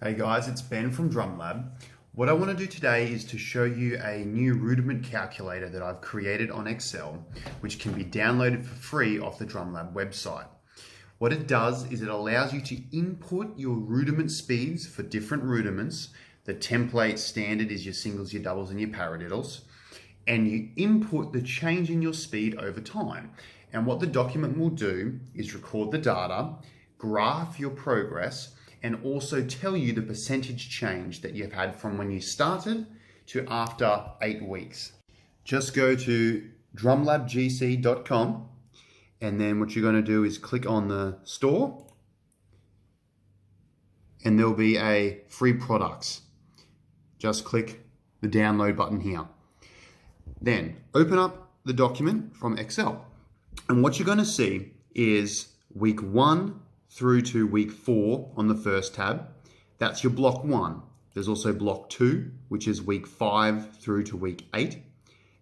Hey guys, it's Ben from Drum Lab. What I want to do today is to show you a new Rudiment calculator that I've created on Excel, which can be downloaded for free off the Drum Lab website. What it does is it allows you to input your rudiment speeds for different rudiments. The template standard is your singles, your doubles, and your paradiddles. And you input the change in your speed over time. And what the document will do is record the data, graph your progress, and also tell you the percentage change that you've had from when you started to after 8 weeks. Just go to drumlabgc.com, and then what you're going to do is click on the store, and there'll be a free products. Just click the download button here. Then open up the document from Excel, and what you're going to see is week 1 through to week 4 on the first tab. That's your block 1. There's also block 2, which is week 5 through to week 8.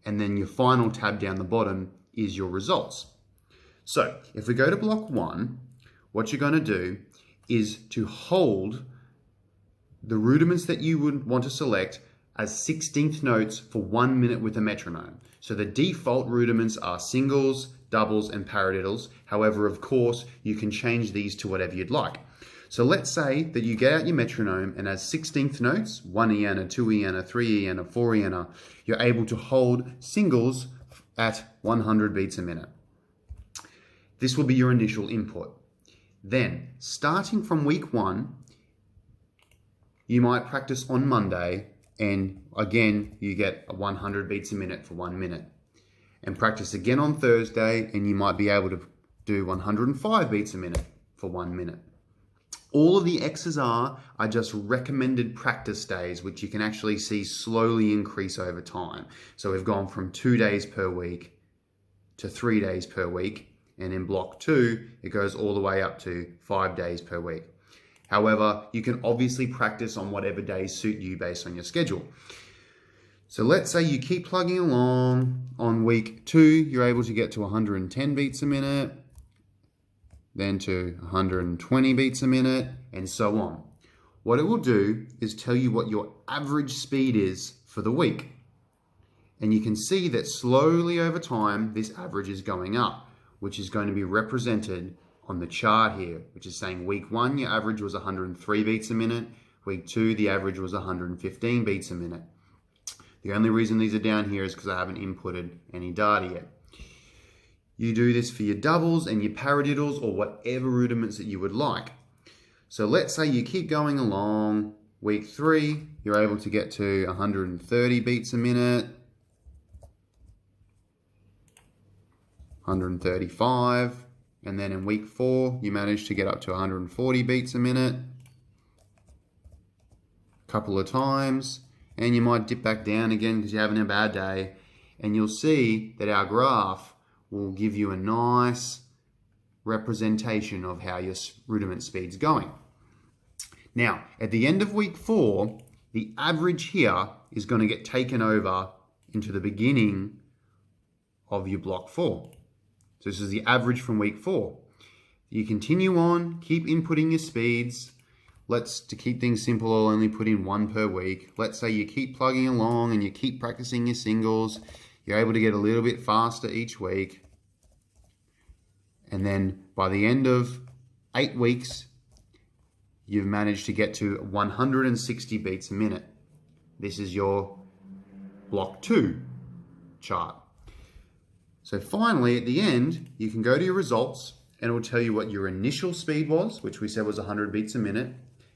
And then your final tab down the bottom is your results. So if we go to block 1, what you're going to do is to hold the rudiments that you would want to select as 16th notes for 1 minute with a metronome. So the default rudiments are singles, doubles, and paradiddles. However, of course, you can change these to whatever you'd like. So let's say that you get out your metronome, and as 16th notes, 1 eana, 2 eana, 3 eana, 4 eana, you're able to hold singles at 100 beats a minute. This will be your initial input. Then, starting from week 1, you might practice on Monday, and again, you get 100 beats a minute for 1 minute. And practice again on Thursday, and you might be able to do 105 beats a minute for 1 minute. All of the X's are just recommended practice days, which you can actually see slowly increase over time. So we've gone from 2 days per week to 3 days per week. And in block 2, it goes all the way up to 5 days per week. However, you can obviously practice on whatever days suit you based on your schedule. So let's say you keep plugging along. On week 2, you're able to get to 110 beats a minute, then to 120 beats a minute, and so on. What it will do is tell you what your average speed is for the week. And you can see that slowly over time, this average is going up, which is going to be represented on the chart here, which is saying week 1, your average was 103 beats a minute. Week 2, the average was 115 beats a minute. The only reason these are down here is because I haven't inputted any data yet. You do this for your doubles and your paradiddles or whatever rudiments that you would like. So let's say you keep going along. Week 3, you're able to get to 130 beats a minute, 135, and then in week 4, you manage to get up to 140 beats a minute a couple of times. And you might dip back down again because you're having a bad day. And you'll see that our graph will give you a nice representation of how your rudiment speed's going. Now, at the end of week 4, the average here is going to get taken over into the beginning of your block 4. So this is the average from week 4. You continue on, keep inputting your speeds. To keep things simple, I'll only put in 1 per week. Let's say you keep plugging along and you keep practicing your singles. You're able to get a little bit faster each week. And then by the end of 8 weeks, you've managed to get to 160 beats a minute. This is your block 2 chart. So finally, at the end, you can go to your results and it will tell you what your initial speed was, which we said was 100 beats a minute.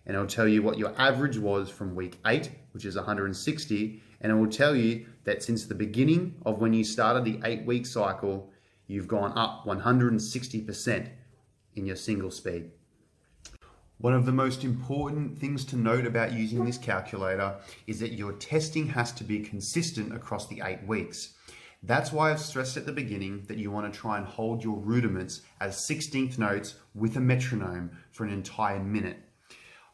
And it'll tell you what your average was from week 8, which is 160. And it will tell you that since the beginning of when you started the 8-week cycle, you've gone up 160% in your single speed. One of the most important things to note about using this calculator is that your testing has to be consistent across the 8 weeks. That's why I've stressed at the beginning that you want to try and hold your rudiments as 16th notes with a metronome for an entire minute.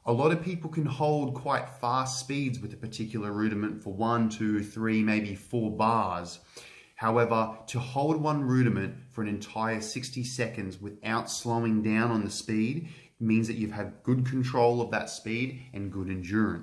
A lot of people can hold quite fast speeds with a particular rudiment for 1, 2, 3, maybe 4 bars. However, to hold one rudiment for an entire 60 seconds without slowing down on the speed, means that you've had good control of that speed and good endurance.